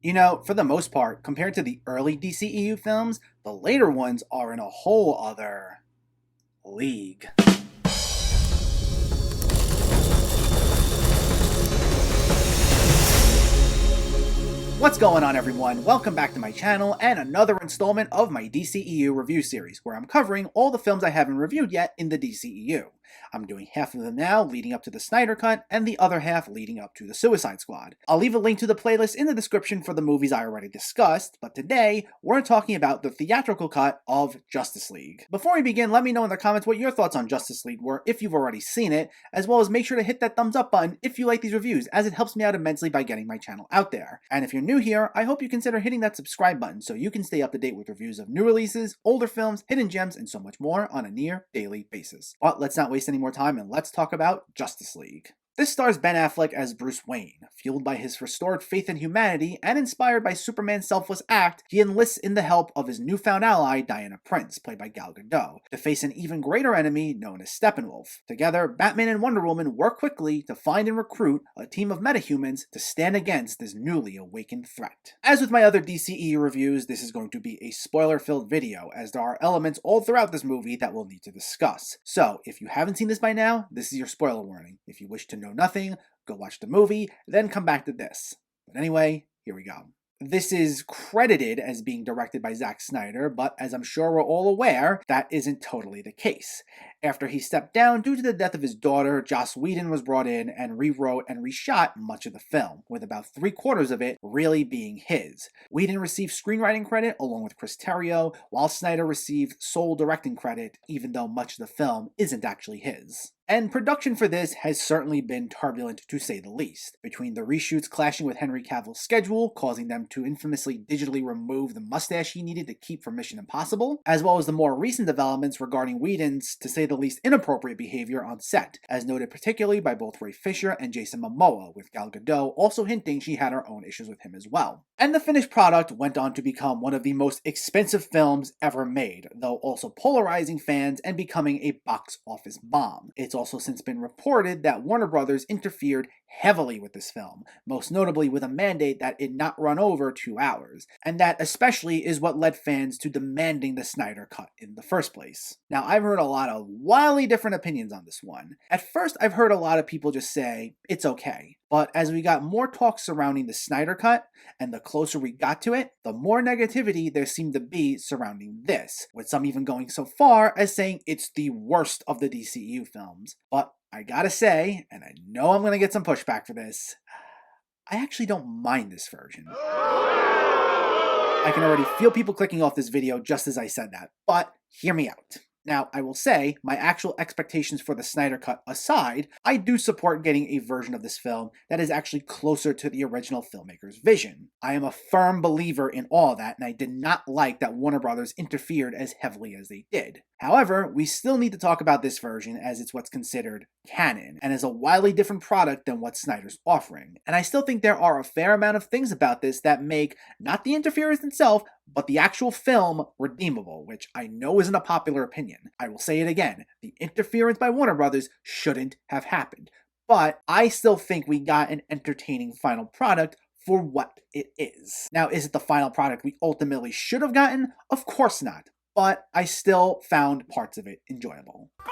You know, for the most part, compared to the early DCEU films, the later ones are in a whole other league. What's going on, everyone? Welcome back to my channel and another installment of my DCEU review series, where I'm covering all the films I haven't reviewed yet in the DCEU. I'm doing half of them now, leading up to the Snyder Cut, and the other half leading up to the Suicide Squad. I'll leave a link to the playlist in the description for the movies I already discussed, but today, we're talking about the theatrical cut of Justice League. Before we begin, let me know in the comments what your thoughts on Justice League were if you've already seen it, as well as make sure to hit that thumbs up button if you like these reviews, as it helps me out immensely by getting my channel out there. And if you're new here, I hope you consider hitting that subscribe button so you can stay up to date with reviews of new releases, older films, hidden gems, and so much more on a near daily basis. But let's not waste any more time and let's talk about Justice League. This stars Ben Affleck as Bruce Wayne. Fueled by his restored faith in humanity and inspired by Superman's selfless act, he enlists in the help of his newfound ally, Diana Prince, played by Gal Gadot, to face an even greater enemy known as Steppenwolf. Together, Batman and Wonder Woman work quickly to find and recruit a team of metahumans to stand against this newly awakened threat. As with my other DCEU reviews, this is going to be a spoiler-filled video, as there are elements all throughout this movie that we'll need to discuss. So, if you haven't seen this by now, this is your spoiler warning. If you wish to know nothing, go watch the movie, then come back to this. But anyway, here we go. This is credited as being directed by Snyder, but as I'm sure we're all aware, that isn't totally the case. After he stepped down due to the death of his daughter, Joss Whedon was brought in and rewrote and reshot much of the film, with about 3/4 of it really being his. Whedon received screenwriting credit along with Chris Terrio, while Snyder received sole directing credit, even though much of the film isn't actually his. And production for this has certainly been turbulent, to say the least, between the reshoots clashing with Henry Cavill's schedule, causing them to infamously digitally remove the mustache he needed to keep for Mission Impossible, as well as the more recent developments regarding Whedon's, to say the least, inappropriate behavior on set, as noted particularly by both Ray Fisher and Jason Momoa, with Gal Gadot also hinting she had her own issues with him as well. And the finished product went on to become one of the most expensive films ever made, though also polarizing fans and becoming a box office bomb. It's also since been reported that Warner Brothers interfered heavily with this film, most notably with a mandate that it not run over 2 hours, and that especially is what led fans to demanding the Snyder Cut in the first place. Now, I've heard a lot of wildly different opinions on this one. At first, I've heard a lot of people just say, it's okay. But as we got more talk surrounding the Snyder Cut, and the closer we got to it, the more negativity there seemed to be surrounding this, with some even going so far as saying it's the worst of the DCEU films. But I gotta say, and I know I'm gonna get some pushback for this, I actually don't mind this version. I can already feel people clicking off this video just as I said that, but hear me out. Now, I will say, my actual expectations for the Snyder Cut aside, I do support getting a version of this film that is actually closer to the original filmmaker's vision. I am a firm believer in all that, and I did not like that Warner Brothers interfered as heavily as they did. However, we still need to talk about this version as it's what's considered canon, and is a wildly different product than what Snyder's offering. And I still think there are a fair amount of things about this that make, not the interference itself, but the actual film redeemable, which I know isn't a popular opinion. I will say it again, the interference by Warner Brothers shouldn't have happened. But I still think we got an entertaining final product for what it is. Now, is it the final product we ultimately should have gotten? Of course not. But I still found parts of it enjoyable. Boo!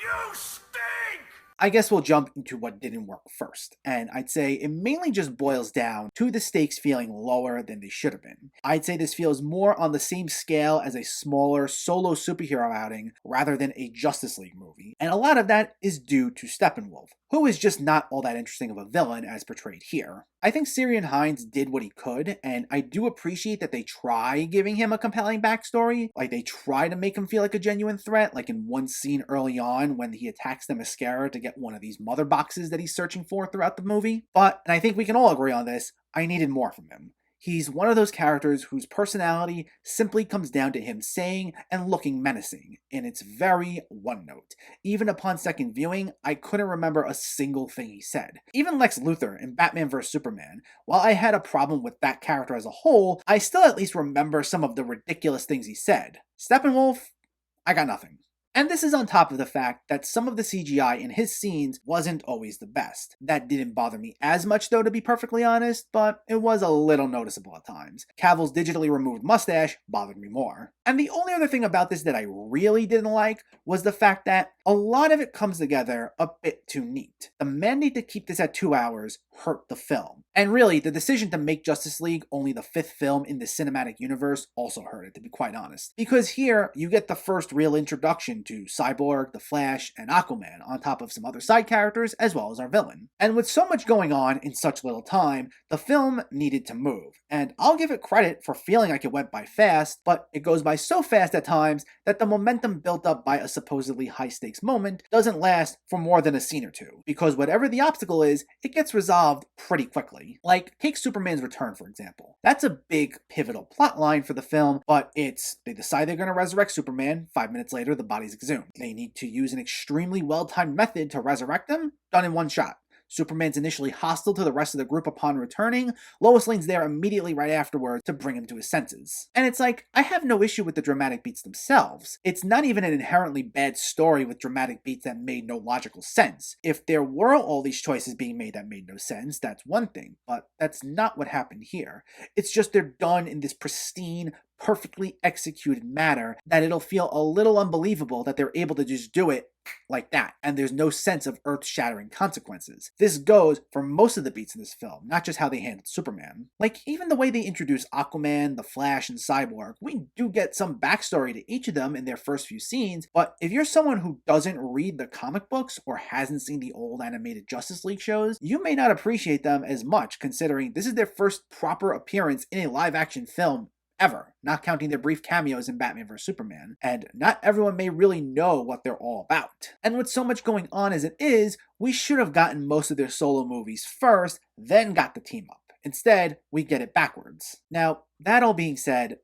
You stink! I guess we'll jump into what didn't work first, and I'd say it mainly just boils down to the stakes feeling lower than they should have been. I'd say this feels more on the same scale as a smaller solo superhero outing rather than a Justice League movie, and a lot of that is due to Steppenwolf, who is just not all that interesting of a villain as portrayed here. I think Ciarán Hinds did what he could, and I do appreciate that they try giving him a compelling backstory. Like, they try to make him feel like a genuine threat, like in one scene early on when he attacks the mascara to get one of these mother boxes that he's searching for throughout the movie. But, and I think we can all agree on this, I needed more from him. He's one of those characters whose personality simply comes down to him saying and looking menacing, and it's very one note. Even upon second viewing, I couldn't remember a single thing he said. Even Lex Luthor in Batman vs Superman, while I had a problem with that character as a whole, I still at least remember some of the ridiculous things he said. Steppenwolf, I got nothing. And this is on top of the fact that some of the CGI in his scenes wasn't always the best. That didn't bother me as much though, to be perfectly honest, but it was a little noticeable at times. Cavill's digitally removed mustache bothered me more. And the only other thing about this that I really didn't like was the fact that a lot of it comes together a bit too neat. The mandate to keep this at 2 hours hurt the film. And really, the decision to make Justice League only the 5th film in the cinematic universe also hurt it, to be quite honest. Because here, you get the first real introduction to Cyborg, the Flash, and Aquaman, on top of some other side characters, as well as our villain. And with so much going on in such little time, the film needed to move. And I'll give it credit for feeling like it went by fast, but it goes by so fast at times that the momentum built up by a supposedly high-stakes moment doesn't last for more than a scene or two. Because whatever the obstacle is, it gets resolved pretty quickly. Like, take Superman's return, for example. That's a big, pivotal plot line for the film, but they decide they're going to resurrect Superman. 5 minutes later, the body's exhumed. They need to use an extremely well-timed method to resurrect him, done in one shot. Superman's initially hostile to the rest of the group upon returning. Lois Lane's there immediately right afterwards to bring him to his senses. And it's like, I have no issue with the dramatic beats themselves. It's not even an inherently bad story with dramatic beats that made no logical sense. If there were all these choices being made that made no sense, that's one thing, but that's not what happened here. It's just they're done in this pristine, perfectly executed manner that it'll feel a little unbelievable that they're able to just do it like that, and there's no sense of earth-shattering consequences. This goes for most of the beats in this film, not just how they handled Superman. Like, even the way they introduce Aquaman, the Flash, and Cyborg, we do get some backstory to each of them in their first few scenes, but if you're someone who doesn't read the comic books or hasn't seen the old animated Justice League shows, you may not appreciate them as much, considering this is their first proper appearance in a live-action film ever, not counting their brief cameos in Batman vs. Superman, and not everyone may really know what they're all about. And with so much going on as it is, we should have gotten most of their solo movies first, then got the team up. Instead, we get it backwards. Now, that all being said,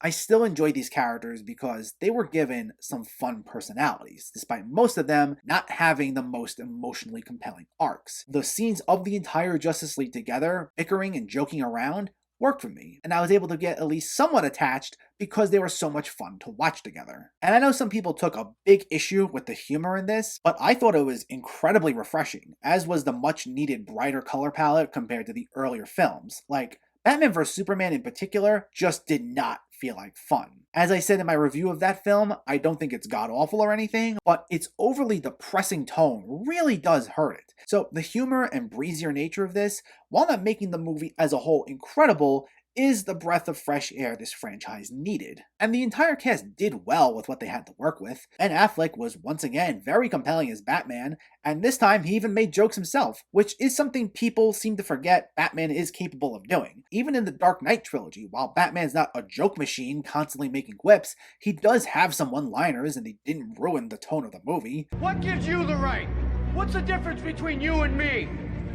I still enjoy these characters because they were given some fun personalities, despite most of them not having the most emotionally compelling arcs. The scenes of the entire Justice League together, bickering and joking around, worked for me, and I was able to get at least somewhat attached because they were so much fun to watch together. And I know some people took a big issue with the humor in this, but I thought it was incredibly refreshing, as was the much needed brighter color palette compared to the earlier films. Like, Batman vs. Superman in particular just did not feel like fun. As I said in my review of that film, I don't think it's god-awful or anything, but its overly depressing tone really does hurt it. So the humor and breezier nature of this, while not making the movie as a whole incredible, is the breath of fresh air this franchise needed. And the entire cast did well with what they had to work with. Ben Affleck was once again very compelling as Batman, and this time he even made jokes himself, which is something people seem to forget Batman is capable of doing. Even in the Dark Knight trilogy, while Batman's not a joke machine constantly making quips, he does have some one-liners and they didn't ruin the tone of the movie. What gives you the right? What's the difference between you and me?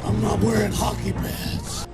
I'm not wearing hockey pads.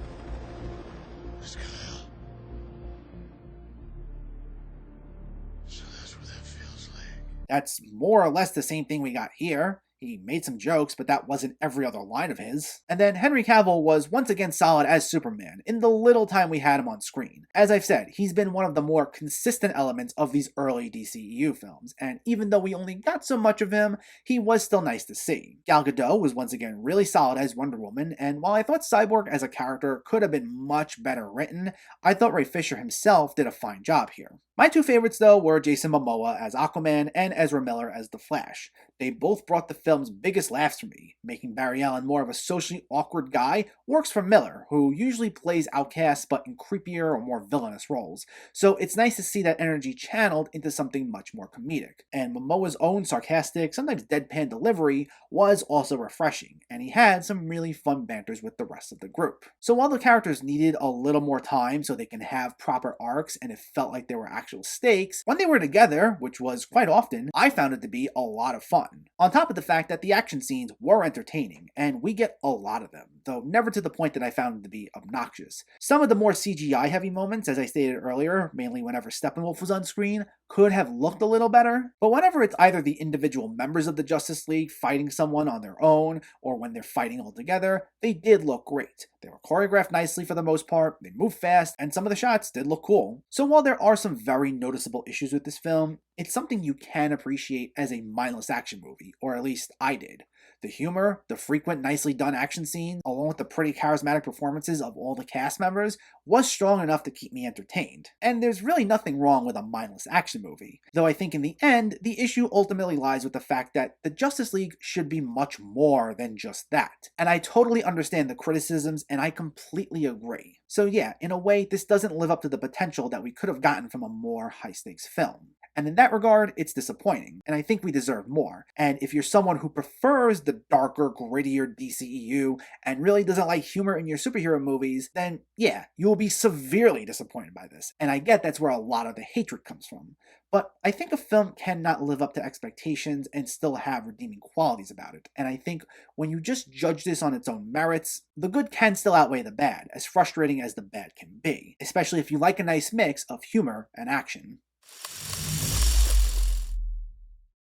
That's more or less the same thing we got here. He made some jokes, but that wasn't every other line of his. And then Henry Cavill was once again solid as Superman in the little time we had him on screen. As I've said, he's been one of the more consistent elements of these early DCEU films, and even though we only got so much of him, he was still nice to see. Gal Gadot was once again really solid as Wonder Woman, and while I thought Cyborg as a character could have been much better written, I thought Ray Fisher himself did a fine job here. My two favorites though were Jason Momoa as Aquaman and Ezra Miller as the Flash. They both brought the film's biggest laughs for me. Making Barry Allen more of a socially awkward guy works for Miller, who usually plays outcasts but in creepier or more villainous roles. So it's nice to see that energy channeled into something much more comedic. And Momoa's own sarcastic, sometimes deadpan delivery was also refreshing, and he had some really fun banters with the rest of the group. So while the characters needed a little more time so they can have proper arcs and it felt like there were actual stakes, when they were together, which was quite often, I found it to be a lot of fun. On top of the fact that the action scenes were entertaining, and we get a lot of them, though never to the point that I found them to be obnoxious. Some of the more CGI heavy moments, as I stated earlier, mainly whenever Steppenwolf was on screen, could have looked a little better, but whenever it's either the individual members of the Justice League fighting someone on their own, or when they're fighting all together, they did look great. They were choreographed nicely for the most part, they moved fast, and some of the shots did look cool. So while there are some very noticeable issues with this film, It's something you can appreciate as a mindless action movie, or at least I did. The humor, the frequent nicely done action scenes, along with the pretty charismatic performances of all the cast members, was strong enough to keep me entertained. And there's really nothing wrong with a mindless action movie, though I think in the end, the issue ultimately lies with the fact that the Justice League should be much more than just that. And I totally understand the criticisms, and I completely agree. So yeah, in a way, this doesn't live up to the potential that we could have gotten from a more high-stakes film. And in that regard, it's disappointing, and I think we deserve more. And if you're someone who prefers the darker, grittier DCEU and really doesn't like humor in your superhero movies, then yeah, you will be severely disappointed by this. And I get that's where a lot of the hatred comes from. But I think a film cannot live up to expectations and still have redeeming qualities about it. And I think when you just judge this on its own merits, the good can still outweigh the bad, as frustrating as the bad can be, especially if you like a nice mix of humor and action.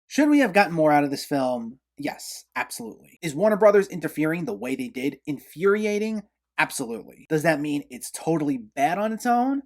Should we have gotten more out of this film? Yes, absolutely. Is Warner Brothers interfering the way they did infuriating? Absolutely. Does that mean it's totally bad on its own?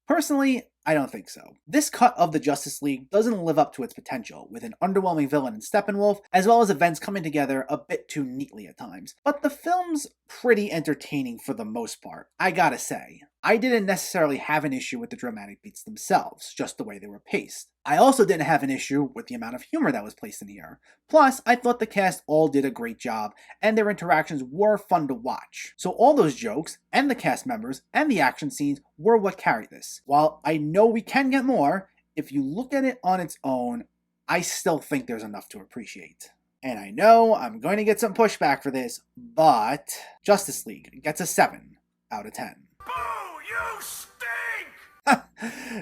Personally, I don't think so. This cut of the Justice League doesn't live up to its potential, with an underwhelming villain in Steppenwolf, as well as events coming together a bit too neatly at times. But the film's pretty entertaining for the most part, I gotta say. I didn't necessarily have an issue with the dramatic beats themselves, just the way they were paced. I also didn't have an issue with the amount of humor that was placed in here. Plus, I thought the cast all did a great job, and their interactions were fun to watch. So all those jokes, and the cast members, and the action scenes were what carried this. While I know we can get more, if you look at it on its own, I still think there's enough to appreciate. And I know I'm going to get some pushback for this, but Justice League gets a 7 out of 10. Boo! You stink!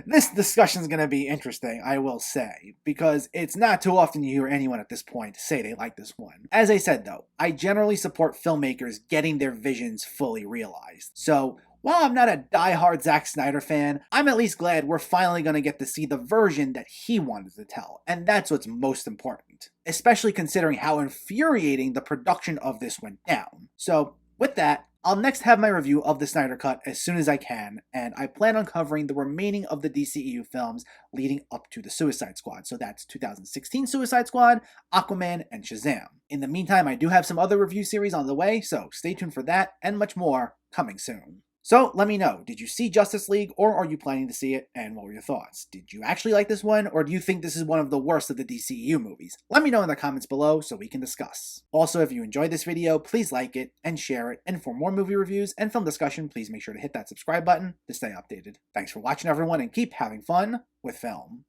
This discussion is going to be interesting, I will say, because it's not too often you hear anyone at this point say they like this one. As I said though, I generally support filmmakers getting their visions fully realized. So, while I'm not a die-hard Zack Snyder fan, I'm at least glad we're finally going to get to see the version that he wanted to tell, and that's what's most important. Especially considering how infuriating the production of this went down. So, with that, I'll next have my review of the Snyder Cut as soon as I can, and I plan on covering the remaining of the DCEU films leading up to the Suicide Squad. So that's 2016 Suicide Squad, Aquaman, and Shazam. In the meantime, I do have some other review series on the way, so stay tuned for that and much more coming soon. So let me know, did you see Justice League, or are you planning to see it, and what were your thoughts? Did you actually like this one, or do you think this is one of the worst of the DCEU movies? Let me know in the comments below so we can discuss. Also, if you enjoyed this video, please like it and share it, and for more movie reviews and film discussion, please make sure to hit that subscribe button to stay updated. Thanks for watching everyone, and keep having fun with film.